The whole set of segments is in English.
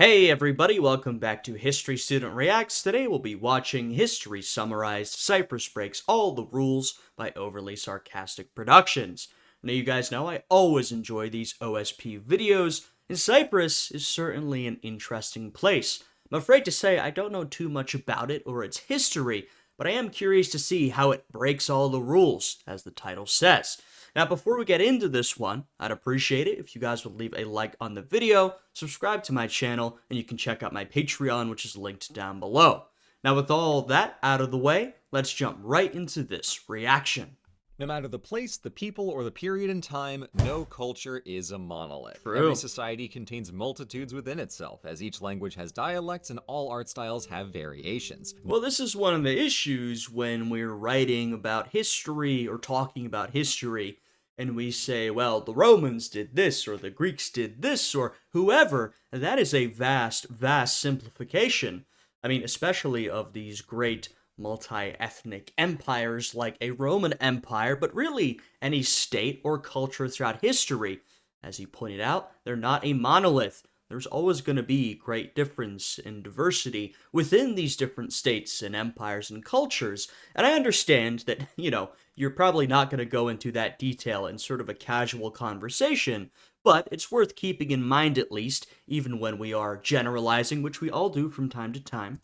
Hey everybody, welcome back to History Student Reacts. Today we'll be watching History Summarized Cyprus Breaks All the Rules by Overly Sarcastic Productions. Now you guys know I always enjoy these OSP videos, and Cyprus is certainly an interesting place. I'm afraid to say I don't know too much about it or its history, but I am curious to see how it breaks all the rules, as the title says. Now, before we get into this one, I'd appreciate it if you guys would leave a like on the video, subscribe to my channel, and you can check out my Patreon, which is linked down below. Now, with all that out of the way, let's jump right into this reaction. No matter the place, the people, or the period in time, no culture is a monolith. True. Every society contains multitudes within itself, as each language has dialects and all art styles have variations. Well, this is one of the issues when we're writing about history or talking about history, and we say, well, the Romans did this, or the Greeks did this, or whoever. That is a vast, vast simplification. I mean, especially of these great multi-ethnic empires like a Roman Empire, but really any state or culture throughout history. As he pointed out, they're not a monolith. There's always going to be great difference and diversity within these different states and empires and cultures. And I understand that, you're probably not going to go into that detail in sort of a casual conversation, but it's worth keeping in mind at least, even when we are generalizing, which we all do from time to time.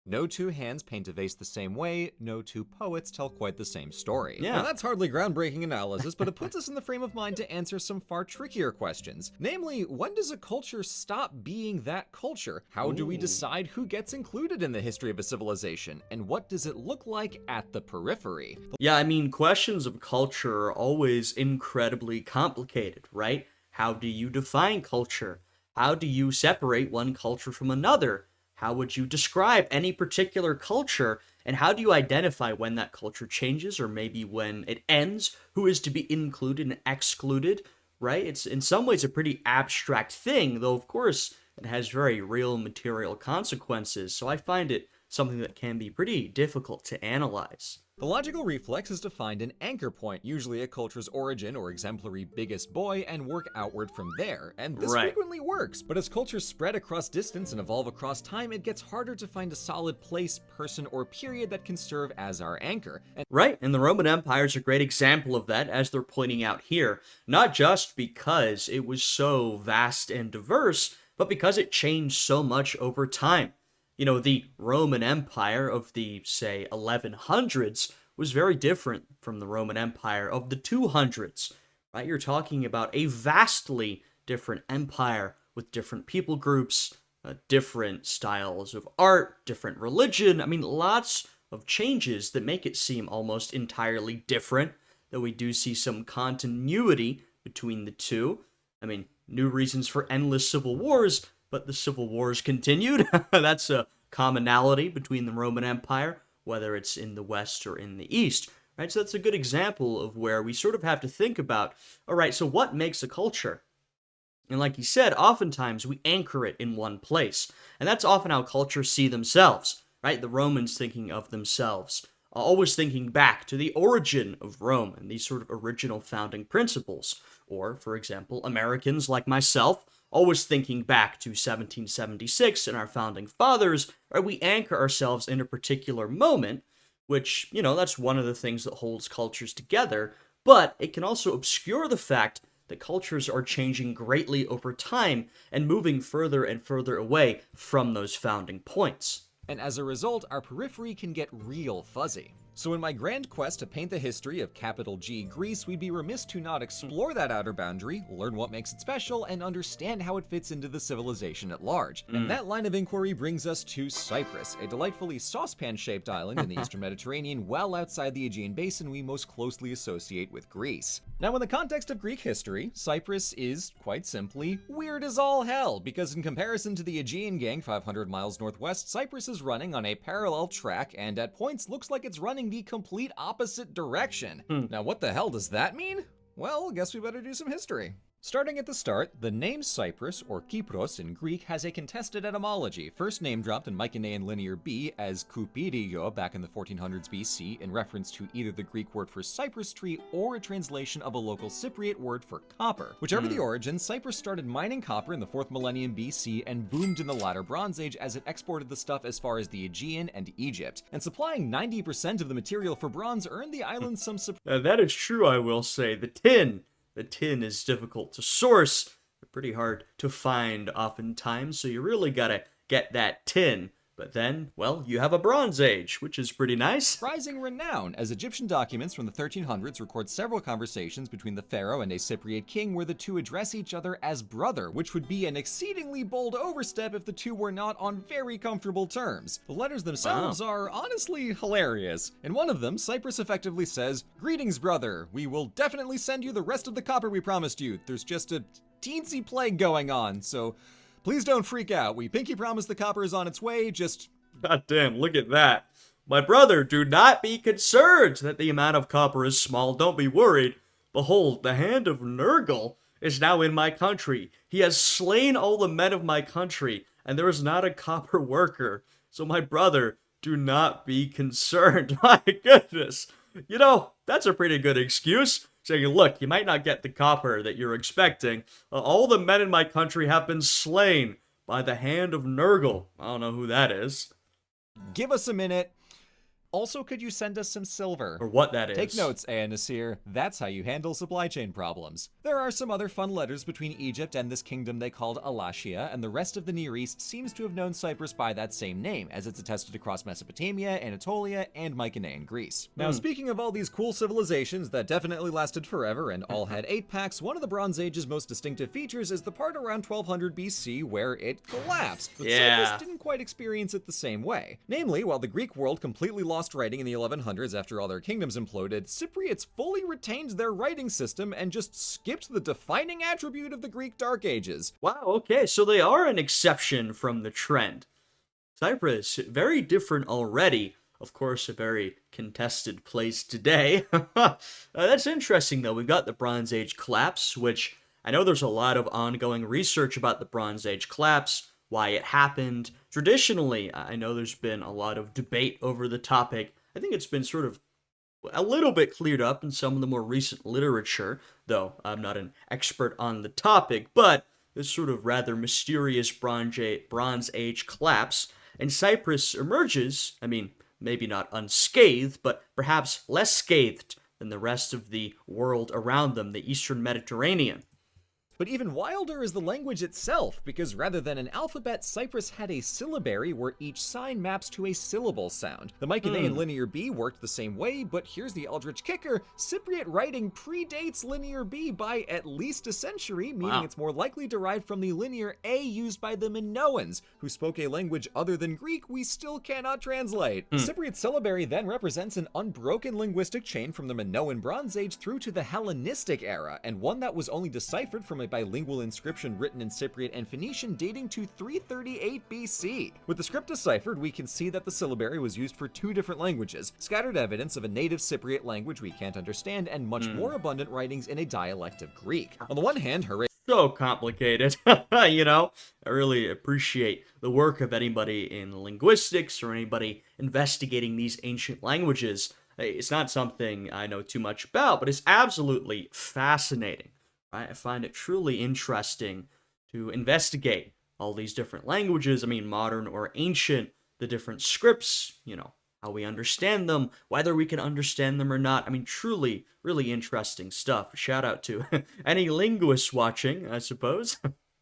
No two hands paint a vase the same way, no two poets tell quite the same story. Yeah. Now that's hardly groundbreaking analysis, but it puts us in the frame of mind to answer some far trickier questions. Namely, when does a culture stop being that culture? How do we decide who gets included in the history of a civilization? And what does it look like at the periphery? Yeah, I mean, questions of culture are always incredibly complicated, right? How do you define culture? How do you separate one culture from another? How would you describe any particular culture, and how do you identify when that culture changes, or maybe when it ends? Who is to be included and excluded, right? It's in some ways a pretty abstract thing, though of course it has very real material consequences, so I find it something that can be pretty difficult to analyze. The logical reflex is to find an anchor point, usually a culture's origin or exemplary biggest boy, and work outward from there. And this frequently works, but as cultures spread across distance and evolve across time, it gets harder to find a solid place, person, or period that can serve as our anchor. And the Roman Empire is a great example of that, as they're pointing out here, not just because it was so vast and diverse, but because it changed so much over time. The Roman Empire of the, say, 1100s was very different from the Roman Empire of the 200s, right? You're talking about a vastly different empire with different people groups, different styles of art, different religion. I mean, lots of changes that make it seem almost entirely different, though we do see some continuity between the two. I mean, new reasons for endless civil wars, but the civil wars continued. That's a commonality between the Roman Empire, whether it's in the West or in the East, right? So that's a good example of where we sort of have to think about, all right, so what makes a culture? And like he said, oftentimes we anchor it in one place, and that's often how cultures see themselves, right? The Romans thinking of themselves, always thinking back to the origin of Rome and these sort of original founding principles. Or, for example, Americans like myself, always thinking back to 1776 and our founding fathers, right? We anchor ourselves in a particular moment, which, that's one of the things that holds cultures together, but it can also obscure the fact that cultures are changing greatly over time and moving further and further away from those founding points. And as a result, our periphery can get real fuzzy. So in my grand quest to paint the history of capital G Greece, we'd be remiss to not explore that outer boundary, learn what makes it special, and understand how it fits into the civilization at large. And that line of inquiry brings us to Cyprus, a delightfully saucepan-shaped island in the Eastern Mediterranean, well outside the Aegean basin we most closely associate with Greece. Now, in the context of Greek history, Cyprus is, quite simply, weird as all hell, because in comparison to the Aegean gang 500 miles northwest, Cyprus is running on a parallel track and at points looks like it's running the complete opposite direction. Now, what the hell does that mean? Well, guess we better do some history. Starting at the start, the name Cyprus, or Kypros in Greek, has a contested etymology, first name dropped in Mycenaean Linear B as Kupirio back in the 1400s BC in reference to either the Greek word for cypress tree or a translation of a local Cypriot word for copper. Whichever the origin, Cyprus started mining copper in the 4th millennium BC and boomed in the latter Bronze Age as it exported the stuff as far as the Aegean and Egypt. And supplying 90% of the material for bronze earned the island some That is true, I will say. The tin. The tin is difficult to source, pretty hard to find oftentimes, so you really gotta get that tin. But then, well, you have a Bronze Age, which is pretty nice. surprising renown, as Egyptian documents from the 1300s record several conversations between the pharaoh and a Cypriot king where the two address each other as brother, which would be an exceedingly bold overstep if the two were not on very comfortable terms. The letters themselves are honestly hilarious. In one of them, Cyprus effectively says, "Greetings, brother. We will definitely send you the rest of the copper we promised you. There's just a teensy plague going on, so please don't freak out. We pinky promise the copper is on its way, just..." God damn, look at that. My brother, do not be concerned that the amount of copper is small. Don't be worried. Behold, the hand of Nergal is now in my country. He has slain all the men of my country, and there is not a copper worker. So my brother, do not be concerned. My goodness. You know, that's a pretty good excuse. Saying, look, you might not get the copper that you're expecting. All the men in my country have been slain by the hand of Nergal. I don't know who that is. Give us a minute. Also, could you send us some silver? Or what that is. Take notes, Aya Nasir. That's how you handle supply chain problems. There are some other fun letters between Egypt and this kingdom they called Alashia, and the rest of the Near East seems to have known Cyprus by that same name, as it's attested across Mesopotamia, Anatolia, and Mycenaean Greece. Now, speaking of all these cool civilizations that definitely lasted forever and all had 8-packs, one of the Bronze Age's most distinctive features is the part around 1200 BC where it collapsed. But Cyprus didn't quite experience it the same way. Namely, while the Greek world completely lost writing in the 1100s after all their kingdoms imploded, Cypriots fully retained their writing system and just skipped the defining attribute of the Greek Dark Ages. Wow, okay, so they are an exception from the trend. Cyprus, very different already. Of course, a very contested place today. That's interesting, though. We've got the Bronze Age collapse, which I know there's a lot of ongoing research about the Bronze Age collapse, why it happened. Traditionally, I know there's been a lot of debate over the topic. I think it's been sort of a little bit cleared up in some of the more recent literature, though I'm not an expert on the topic, but this sort of rather mysterious Bronze Age collapse, and Cyprus emerges, I mean, maybe not unscathed, but perhaps less scathed than the rest of the world around them, the Eastern Mediterranean. But even wilder is the language itself, because rather than an alphabet, Cyprus had a syllabary where each sign maps to a syllable sound. The Mycenaean Linear B worked the same way, but here's the eldritch kicker: Cypriot writing predates Linear B by at least a century, meaning it's more likely derived from the Linear A used by the Minoans, who spoke a language other than Greek we still cannot translate. The Cypriot syllabary then represents an unbroken linguistic chain from the Minoan Bronze Age through to the Hellenistic era, and one that was only deciphered from a bilingual inscription written in Cypriot and Phoenician dating to 338 BC. With the script deciphered, we can see that the syllabary was used for 2 different languages, scattered evidence of a native Cypriot language we can't understand, and much more abundant writings in a dialect of Greek. On the one hand, hooray. So complicated, you know? I really appreciate the work of anybody in linguistics or anybody investigating these ancient languages. It's not something I know too much about, but it's absolutely fascinating. I find it truly interesting to investigate all these different languages, I mean, modern or ancient, the different scripts, you know, how we understand them, whether we can understand them or not. I mean, truly, really interesting stuff. Shout out to any linguists watching, I suppose.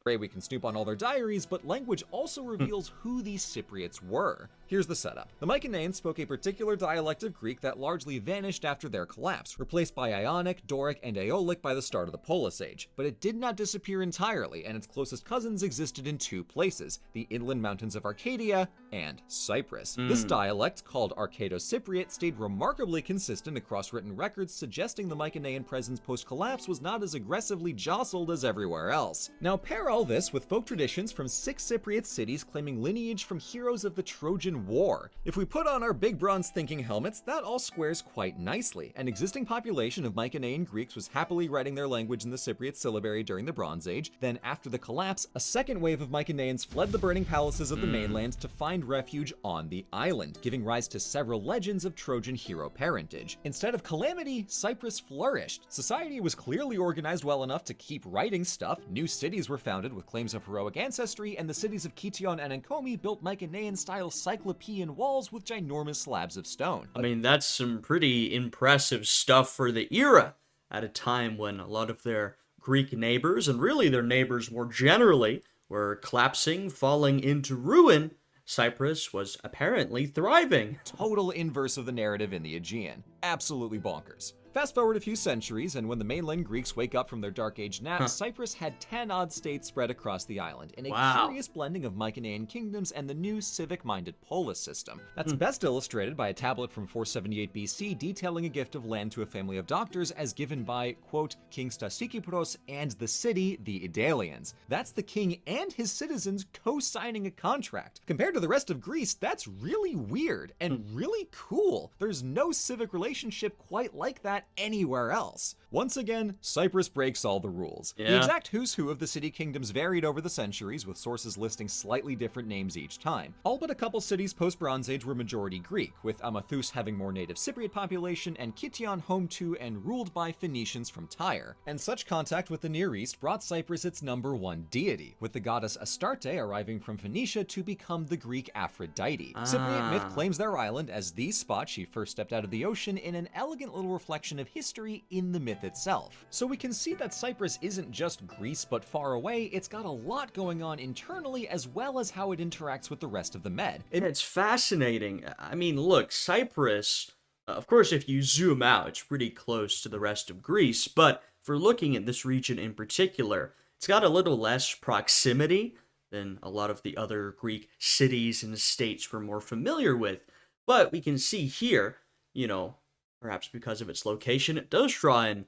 We can snoop on all their diaries, but language also reveals who these Cypriots were. Here's the setup. The Mycenaeans spoke a particular dialect of Greek that largely vanished after their collapse, replaced by Ionic, Doric, and Aeolic by the start of the Polis Age. But it did not disappear entirely, and its closest cousins existed in 2 places, the inland mountains of Arcadia and Cyprus. This dialect, called Arcado-Cypriot, stayed remarkably consistent across written records, suggesting the Mycenaean presence post-collapse was not as aggressively jostled as everywhere else. Now pair all this with folk traditions from 6 Cypriot cities claiming lineage from heroes of the Trojan Mycenaean War. If we put on our big bronze thinking helmets, that all squares quite nicely. An existing population of Mycenaean Greeks was happily writing their language in the Cypriot syllabary during the Bronze Age. Then, after the collapse, a second wave of Mycenaeans fled the burning palaces of the mainland to find refuge on the island, giving rise to several legends of Trojan hero parentage. Instead of calamity, Cyprus flourished. Society was clearly organized well enough to keep writing stuff. New cities were founded with claims of heroic ancestry, and the cities of Kition and Ankomi built Mycenaean-style cyclopean walls with ginormous slabs of stone. I mean, that's some pretty impressive stuff for the era, at a time when a lot of their Greek neighbors, and really their neighbors more generally, were collapsing, falling into ruin. Cyprus was apparently thriving. Total inverse of the narrative in the Aegean. Absolutely bonkers. Fast forward a few centuries, and when the mainland Greeks wake up from their Dark Age nap, Cyprus had 10 odd states spread across the island, in a curious blending of Mycenaean kingdoms and the new civic-minded polis system. That's best illustrated by a tablet from 478 BC detailing a gift of land to a family of doctors as given by, quote, King Stasichipros and the city, the Idalians. That's the king and his citizens co-signing a contract. Compared to the rest of Greece, that's really weird and really cool. There's no civic relationship quite like that anywhere else. Once again, Cyprus breaks all the rules. The exact who's who of the city kingdoms varied over the centuries, with sources listing slightly different names each time. All but a couple cities post-Bronze Age were majority Greek, with Amathus having more native Cypriot population and Kition home to and ruled by Phoenicians from Tyre. And such contact with the Near East brought Cyprus its #1 deity, with the goddess Astarte arriving from Phoenicia to become the Greek Aphrodite. Cypriot myth claims their island as the spot she first stepped out of the ocean, in an elegant little reflection of history in the myth itself. So we can see that Cyprus isn't just Greece but far away. It's got a lot going on internally, as well as how it interacts with the rest of the Med. It's fascinating. I mean, look, Cyprus, of course, if you zoom out, it's pretty close to the rest of Greece, but for looking at this region in particular, it's got a little less proximity than a lot of the other Greek cities and states we're more familiar with. But we can see here, perhaps because of its location, it does draw in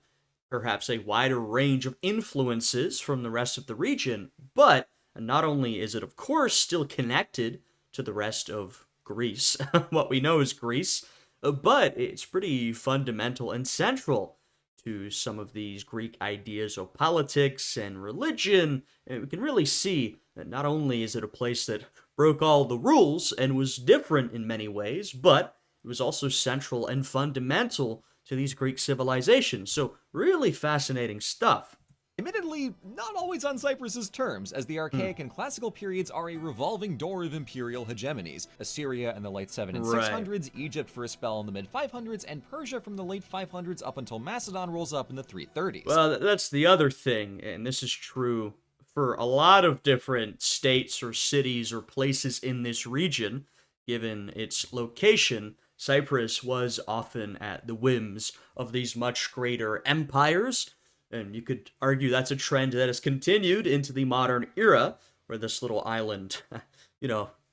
perhaps a wider range of influences from the rest of the region, but not only is it, of course, still connected to the rest of Greece, what we know is Greece, but it's pretty fundamental and central to some of these Greek ideas of politics and religion, and we can really see that not only is it a place that broke all the rules and was different in many ways, but it was also central and fundamental to these Greek civilizations. So really fascinating stuff. Admittedly, not always on Cyprus's terms, as the archaic and classical periods are a revolving door of imperial hegemonies. Assyria in the late 7 and 600s, Egypt for a spell in the mid 500s, and Persia from the late 500s up until Macedon rolls up in the 330s. Well, that's the other thing, and this is true for a lot of different states or cities or places in this region. Given its location, Cyprus was often at the whims of these much greater empires, and you could argue that's a trend that has continued into the modern era, where this little island,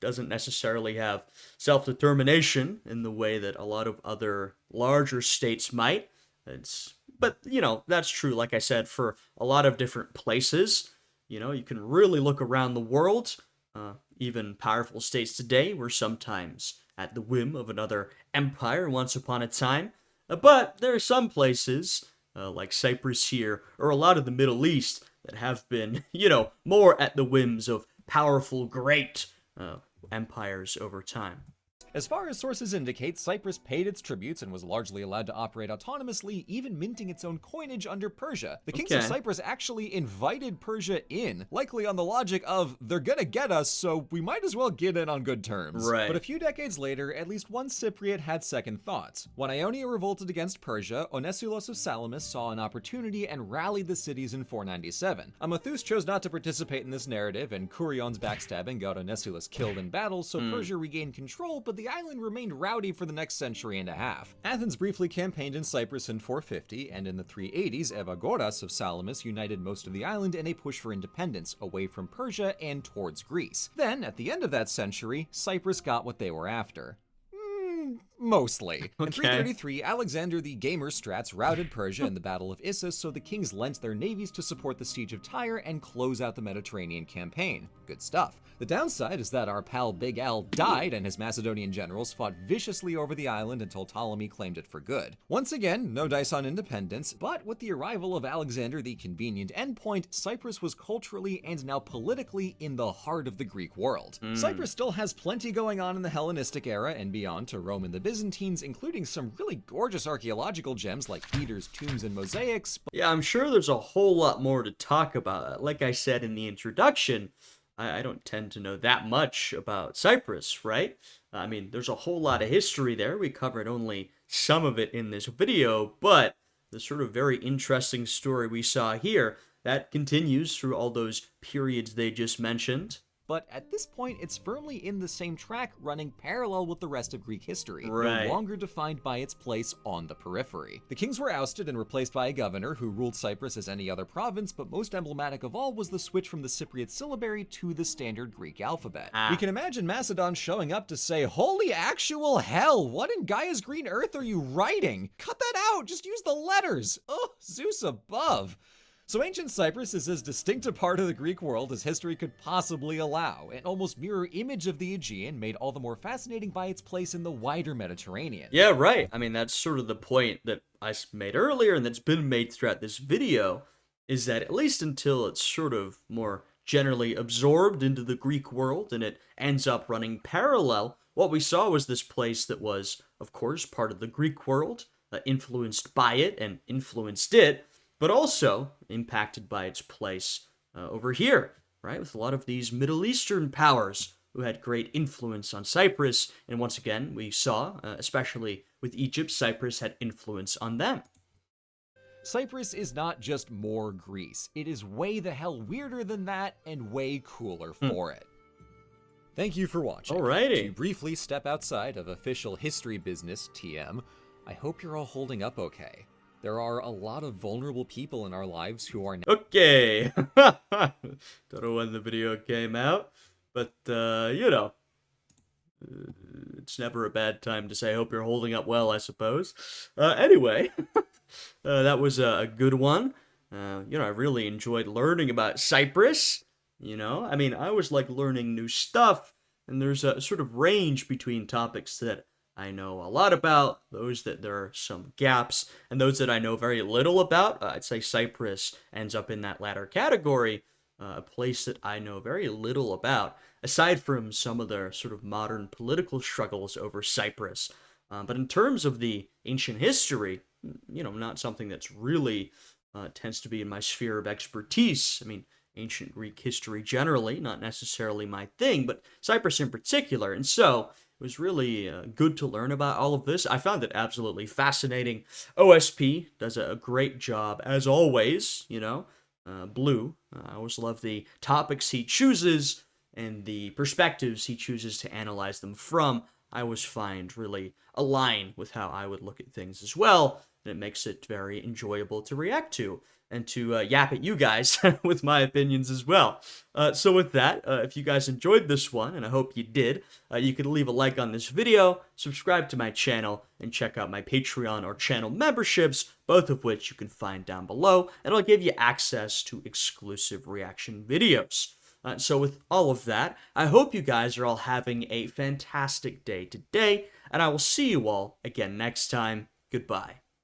doesn't necessarily have self-determination in the way that a lot of other larger states might. But that's true, like I said, for a lot of different places. You can really look around the world. Even powerful states today were sometimes at the whim of another empire once upon a time. But there are some places, like Cyprus here, or a lot of the Middle East, that have been, more at the whims of powerful, great empires over time. As far as sources indicate, Cyprus paid its tributes and was largely allowed to operate autonomously, even minting its own coinage under Persia. The kings of Cyprus actually invited Persia in, likely on the logic of, they're gonna get us, so we might as well get in on good terms. Right. But a few decades later, at least one Cypriot had second thoughts. When Ionia revolted against Persia, Onesilos of Salamis saw an opportunity and rallied the cities in 497. Amathus chose not to participate in this narrative, and Kurion's backstabbing got Onesilos killed in battle, so Persia regained control, but the island remained rowdy for the next century and a half. Athens briefly campaigned in Cyprus in 450, and in the 380s, Evagoras of Salamis united most of the island in a push for independence, away from Persia and towards Greece. Then, at the end of that century, Cyprus got what they were after. Mostly. In Okay. 333, Alexander the Gamer Strats routed Persia in the Battle of Issus, so the kings lent their navies to support the siege of Tyre and close out the Mediterranean campaign. Good stuff. The downside is that our pal Big Al died and his Macedonian generals fought viciously over the island until Ptolemy claimed it for good. Once again, no dice on independence, but with the arrival of Alexander the Convenient endpoint, Cyprus was culturally and now politically in the heart of the Greek world. Cyprus still has plenty going on in the Hellenistic era and beyond to Rome and the Byzantines, including some really gorgeous archaeological gems like theaters, tombs, and mosaics. Yeah, I'm sure there's a whole lot more to talk about. Like I said in the introduction, I don't tend to know that much about Cyprus, right? I mean, there's a whole lot of history there. We covered only some of it in this video, but the sort of very interesting story we saw here, that continues through all those periods they just mentioned. But at this point, it's firmly in the same track, running parallel with the rest of Greek history, Right. no longer defined by its place on the periphery. The kings were ousted and replaced by a governor who ruled Cyprus as any other province, but most emblematic of all was the switch from the Cypriot syllabary to the standard Greek alphabet. We can imagine Macedon showing up to say, "Holy actual hell, what in Gaia's green earth are you writing? Cut that out, just use the letters! Oh, Zeus above!" So ancient Cyprus is as distinct a part of the Greek world as history could possibly allow, an almost mirror image of the Aegean made all the more fascinating by its place in the wider Mediterranean. Yeah, right. I mean, that's sort of the point that I made earlier and that's been made throughout this video, is that at least until it's sort of more generally absorbed into the Greek world and it ends up running parallel, what we saw was this place that was, of course, part of the Greek world, influenced by it and influenced it, but also impacted by its place over here, right? With a lot of these Middle Eastern powers who had great influence on Cyprus. And once again, we saw, especially with Egypt, Cyprus had influence on them. Cyprus is not just more Greece. It is way the hell weirder than that and way cooler for it. Thank you for watching. Alrighty. To briefly step outside of official history business, TM, I hope you're all holding up okay. There are a lot of vulnerable people in our lives who are Okay. Don't know when the video came out, but, you know, it's never a bad time to say, I hope you're holding up well, I suppose. Anyway, that was a good one. You know, I really enjoyed learning about Cyprus. You know, I mean, I always like learning new stuff, and there's a sort of range between topics that I know a lot about, those that there are some gaps, and those that I know very little about. I'd say Cyprus ends up in that latter category, a place that I know very little about, aside from some of the sort of modern political struggles over Cyprus. But in terms of the ancient history, you know, not something that's really tends to be in my sphere of expertise. I mean, ancient Greek history generally, not necessarily my thing, but Cyprus in particular. And so it was really good to learn about all of this. I found it absolutely fascinating. OSP does a great job, as always, you know. Blue, I always love the topics he chooses and the perspectives he chooses to analyze them from. I always find really align with how I would look at things as well, and it makes it very enjoyable to react to and to yap at you guys with my opinions as well. So with that, if you guys enjoyed this one, and I hope you did, you could leave a like on this video, subscribe to my channel, and check out my Patreon or channel memberships, both of which you can find down below, and it'll give you access to exclusive reaction videos. So with all of that, I hope you guys are all having a fantastic day today, and I will see you all again next time. Goodbye.